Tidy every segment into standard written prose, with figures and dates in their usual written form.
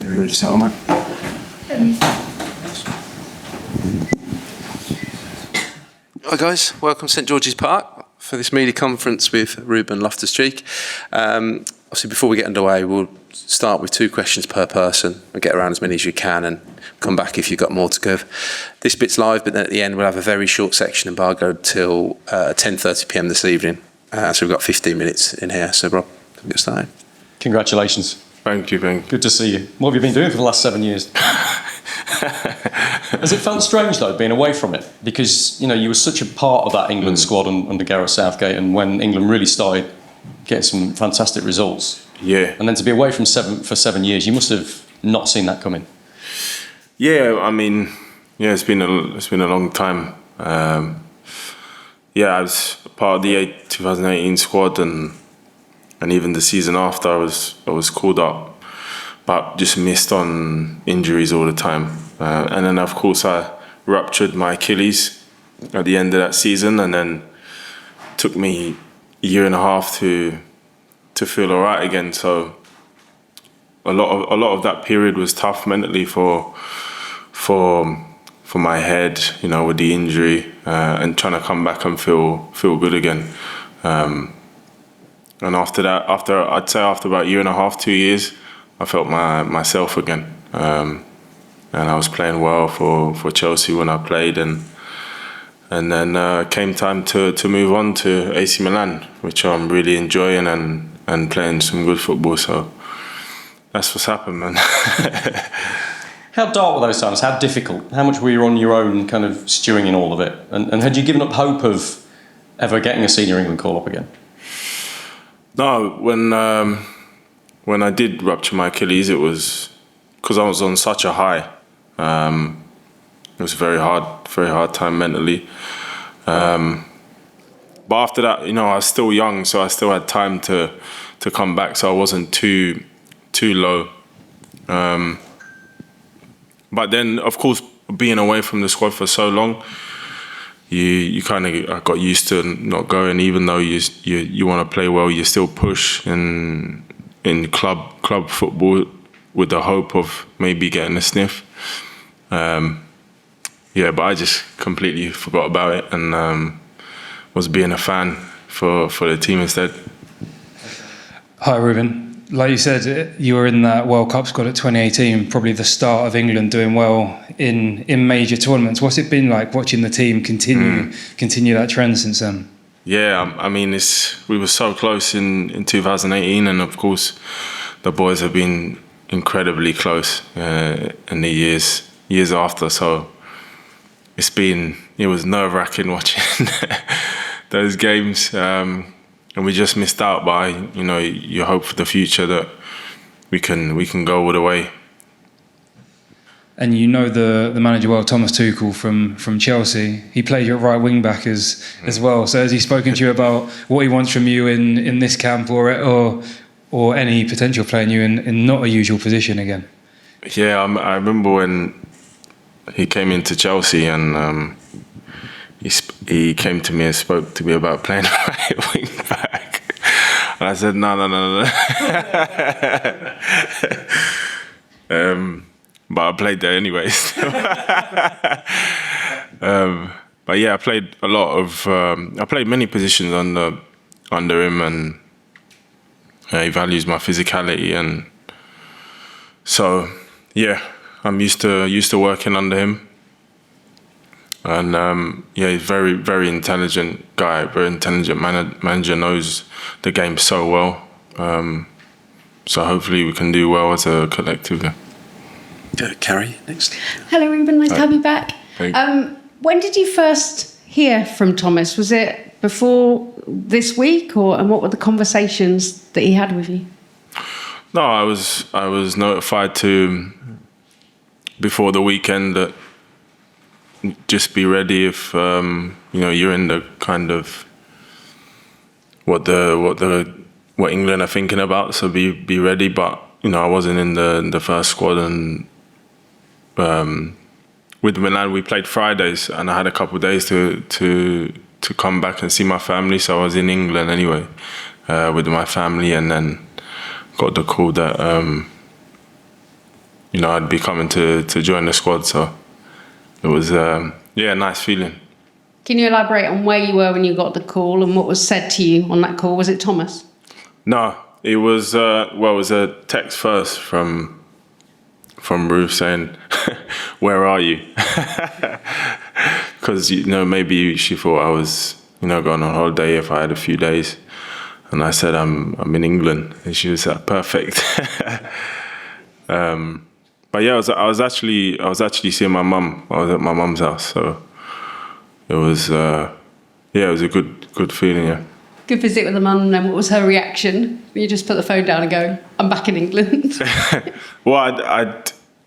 Ready to settle, mate? Hi guys, welcome to St George's Park for this media conference with Ruben Loftus-Cheek. Obviously before we get underway we'll start with 2 questions per person and get around as many as you can and come back if you've got more to give. This bit's live, but then at the end we'll have a very short section embargoed till 10:30pm this evening. So we've got 15 minutes in here, so Rob, we'll get started. Congratulations. Thank you. Good to see you. What have you been doing for the last 7 years? Has it felt strange though, being away from it? Because, you know, you were such a part of that England squad under Gareth Southgate, and when England really started getting some fantastic results. Yeah. And then to be away from for 7 years, you must have not seen that coming. Yeah, I mean, yeah, it's been a long time. Yeah, I was part of the 2018 squad, and even the season after, I was called up, but just missed on injuries all the time. And then, of course, I ruptured my Achilles at the end of that season, and then took me a year and a half to feel all right again. So a lot of that period was tough mentally for my head, you know, with the injury, and trying to come back and feel good again. And after that, I'd say after about a year and a half, 2 years, I felt myself again. And I was playing well for Chelsea when I played, and then came time to move on to AC Milan, which I'm really enjoying and playing some good football. So that's what's happened, man. How dark were those times? How difficult? How much were you on your own, kind of stewing in all of it? And had you given up hope of ever getting a senior England call-up again? No, when I did rupture my Achilles, it was because I was on such a high. It was a very hard time mentally. But after that, you know, I was still young, so I still had time to come back. So I wasn't too low. But then, of course, being away from the squad for so long, you kind of got used to not going. Even though you want to play well, you still push in club football with the hope of maybe getting a sniff. Yeah, but I just completely forgot about it and was being a fan for the team instead. Hi, Ruben. Like you said, you were in that World Cup squad at 2018, probably the start of England doing well in major tournaments. What's it been like watching the team continue that trend since then? Yeah, I mean, we were so close in 2018, and of course, the boys have been incredibly close in the years after. So it was nerve-wracking watching those games. And we just missed out by, you know, you hope for the future that we can go all the way. And you know the manager well, Thomas Tuchel from Chelsea. He played you at right wing back as well. So has he spoken to you about what he wants from you in this camp or any potential playing you in not a usual position again? Yeah, I remember when he came into Chelsea and he came to me and spoke to me about playing right wing back, and I said no. But I played there anyways. But yeah, I played a lot of. I played many positions under him, and he values my physicality, and so yeah, I'm used to working under him. And yeah, he's very, very intelligent guy, very intelligent manager, knows the game so well. So hopefully we can do well as a collective. Carrie, next. Hello, Ruben. Nice to have you back. When did you first hear from Thomas? Was it before this week, and what were the conversations that he had with you? No, I was notified before the weekend that just be ready if you know, you're in the kind of what England are thinking about. So be ready. But you know, I wasn't in the first squad, and with Milan we played Fridays, and I had a couple of days to come back and see my family. So I was in England anyway with my family, and then got the call that I'd be coming to join the squad. So it was, a nice feeling. Can you elaborate on where you were when you got the call and what was said to you on that call? Was it Thomas? No, it was, it was a text first from Ruth saying, "Where are you?" Because, maybe she thought I was, going on holiday if I had a few days. And I said, I'm in England. And she was like, perfect. But yeah, I was actually seeing my mum. I was at my mum's house. So it was, it was a good feeling, yeah. Good visit with the mum, and then what was her reaction? You just put the phone down and go, "I'm back in England." Well,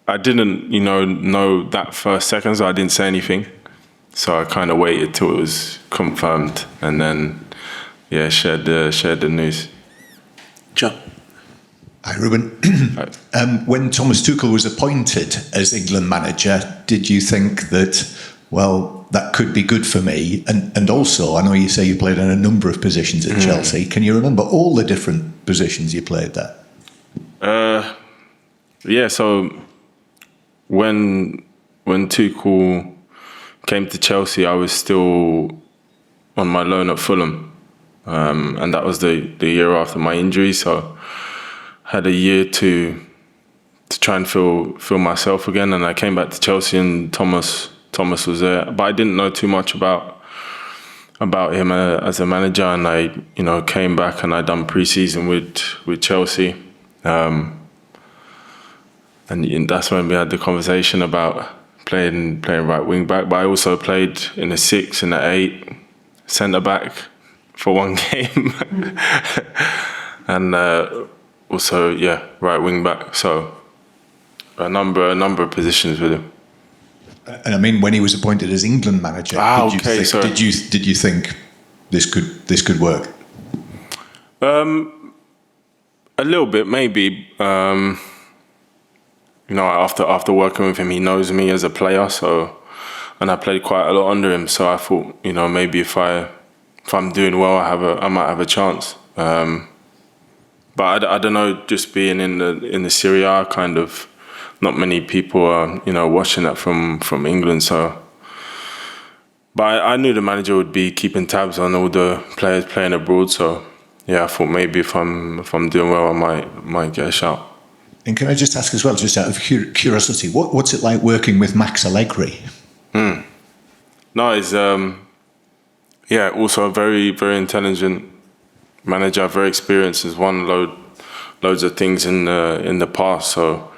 I didn't, know that first second, so I didn't say anything. So I kind of waited till it was confirmed, and then, shared the news. John. Hi, Ruben. When Thomas Tuchel was appointed as England manager, did you think that, that could be good for me? And also, I know you say you played in a number of positions at Chelsea. Can you remember all the different positions you played there? So when Tuchel came to Chelsea, I was still on my loan at Fulham. And that was the year after my injury. So I had a year to try and feel myself again. And I came back to Chelsea, and Thomas was there. But I didn't know too much about him as a manager. And I, came back and I done pre-season with Chelsea. And that's when we had the conversation about playing right wing back. But I also played in a 6 and an 8, centre back for one game. And also, right wing back. So a number of positions with him. And I mean, when he was appointed as England manager, did you think this could work? A little bit, maybe. After working with him, he knows me as a player. So, and I played quite a lot under him. So I thought, maybe if I'm doing well, I might have a chance. But I don't know. Just being in the Serie A, kind of, not many people are watching that from England. So, but I knew the manager would be keeping tabs on all the players playing abroad. So I thought maybe if I'm doing well, I might get a shout. And can I just ask as well, just out of curiosity, what's it like working with Max Allegri? No, he's also a very, very intelligent manager, very experienced. Has won loads of things in the past. So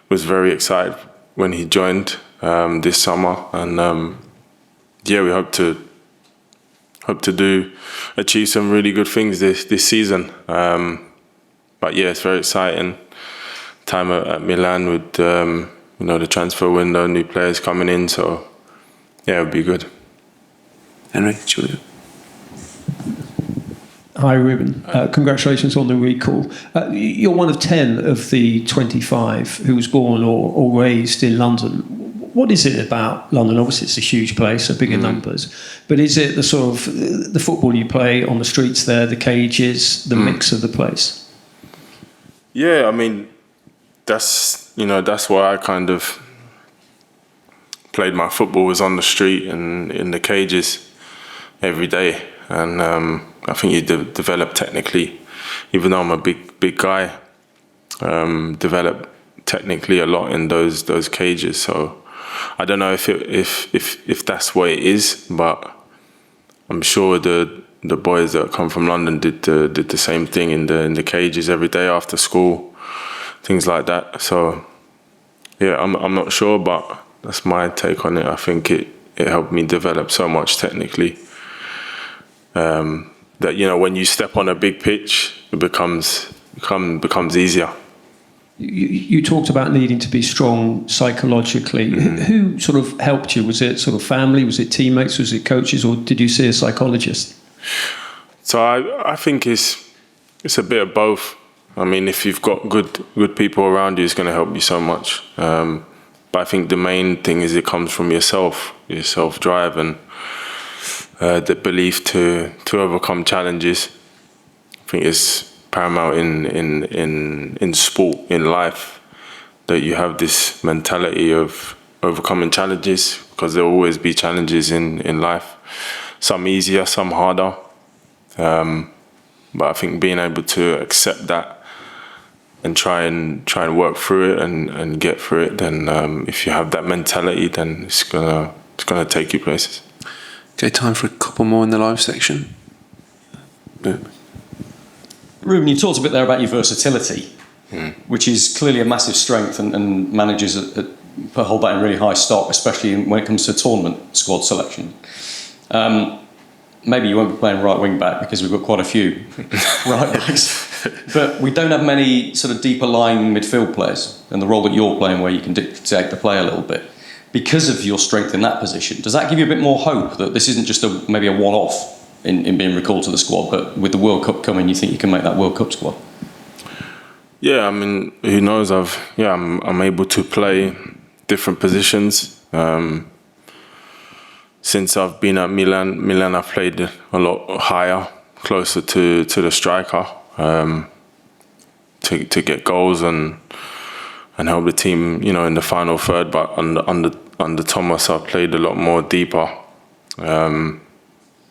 was very excited when he joined this summer, and we hope to achieve some really good things this season. But it's very exciting time at Milan with the transfer window, new players coming in. So it'll be good. Henry, Julia. Hi, Ruben. Congratulations on the recall. You're one of 10 of the 25 who was born or raised in London. What is it about London? Obviously, it's a huge place, so bigger numbers. But is it the sort of the football you play on the streets there, the cages, the mix of the place? Yeah, I mean, that's why I kind of played my football, was on the street and in the cages every day. And I think you develop technically, even though I'm a big guy, develop technically a lot in those cages. So I don't know if that's what it is, but I'm sure the boys that come from London did the same thing in the cages every day after school, things like that. So I'm not sure, but that's my take on it. I think it helped me develop so much technically. That when you step on a big pitch, it becomes easier. You talked about needing to be strong psychologically. Who sort of helped you? Was it sort of family? Was it teammates? Was it coaches? Or did you see a psychologist? So I think it's a bit of both. I mean, if you've got good people around you, it's going to help you so much. But I think the main thing is it comes from yourself, your self-drive, and the belief to overcome challenges. I think it's paramount in sport, in life. that you have this mentality of overcoming challenges, because there will always be challenges in life. Some easier, some harder. But I think being able to accept that and try and work through it and get through it, then if you have that mentality, then it's gonna take you places. Okay, time for a couple more in the live section. Boom. Ruben, you talked a bit there about your versatility, which is clearly a massive strength, and managers hold that in really high stock, especially when it comes to tournament squad selection. Maybe you won't be playing right wing back because we've got quite a few right backs, but we don't have many sort of deeper lying midfield players, and the role that you're playing where you can dictate the play a little bit. Because of your strength in that position, does that give you a bit more hope that this isn't just maybe a one-off in being recalled to the squad, but with the World Cup coming, you think you can make that World Cup squad? Yeah, I mean, who knows? I'm able to play different positions. Since I've been at Milan, I've played a lot higher, closer to the striker, to get goals and help the team, in the final third. But under Thomas, I've played a lot more deeper.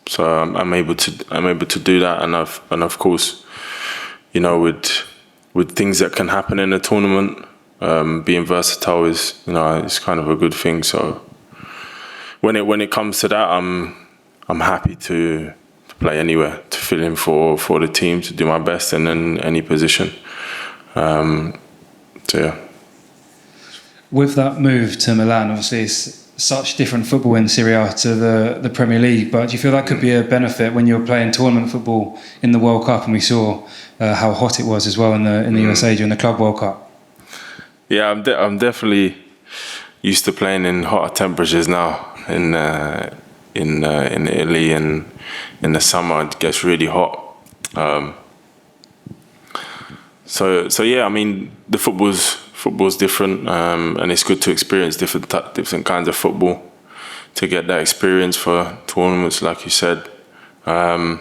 So I'm able to do that, and of course, with things that can happen in a tournament, being versatile is kind of a good thing. So when it comes to that, I'm happy to play anywhere, to fill in for the team, to do my best in any position. So yeah. With that move to Milan, obviously it's such different football in Serie A to the Premier League, but do you feel that could be a benefit when you're playing tournament football in the World Cup? And we saw how hot it was as well in the USA during the Club World Cup. Yeah, I'm definitely used to playing in hotter temperatures now. In Italy, and in the summer it gets really hot. So yeah, I mean, the football's different, and it's good to experience different kinds of football, to get that experience for tournaments, like you said. But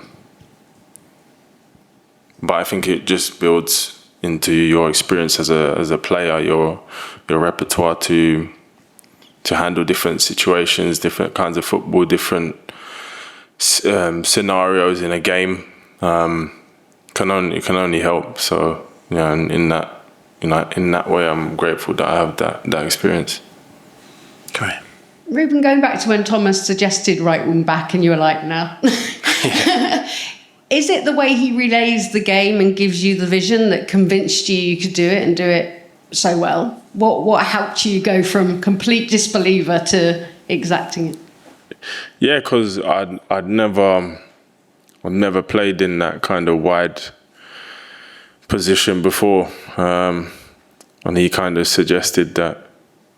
I think it just builds into your experience as a player, your repertoire to handle different situations, different kinds of football, different scenarios in a game. Can only help. So and in that way, I'm grateful that I have that experience. Okay. Ruben, going back to when Thomas suggested right wing back and you were like, no. Is it the way he relays the game and gives you the vision that convinced you could do it and do it so well? What helped you go from complete disbeliever to exacting it? Yeah, because I'd never played in that kind of wide position before, and he kind of suggested that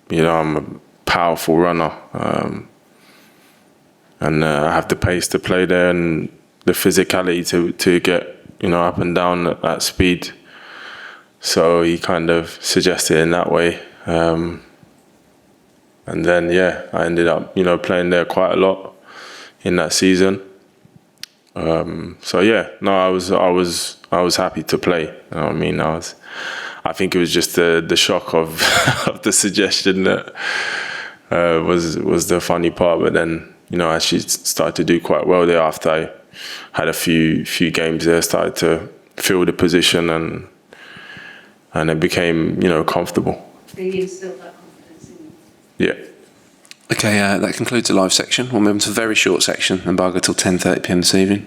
I'm a powerful runner, and I have the pace to play there and the physicality to get up and down at that speed. So he kind of suggested in that way, and then I ended up playing there quite a lot in that season. So I was happy to play. I mean, I think it was just the shock of of the suggestion that was the funny part. But then I actually started to do quite well there after I had a few games there. Started to feel the position and it became comfortable. You instilled that confidence in you. Yeah. Okay, that concludes the live section. We'll move on to a very short section, embargo till 10:30 p.m. this evening.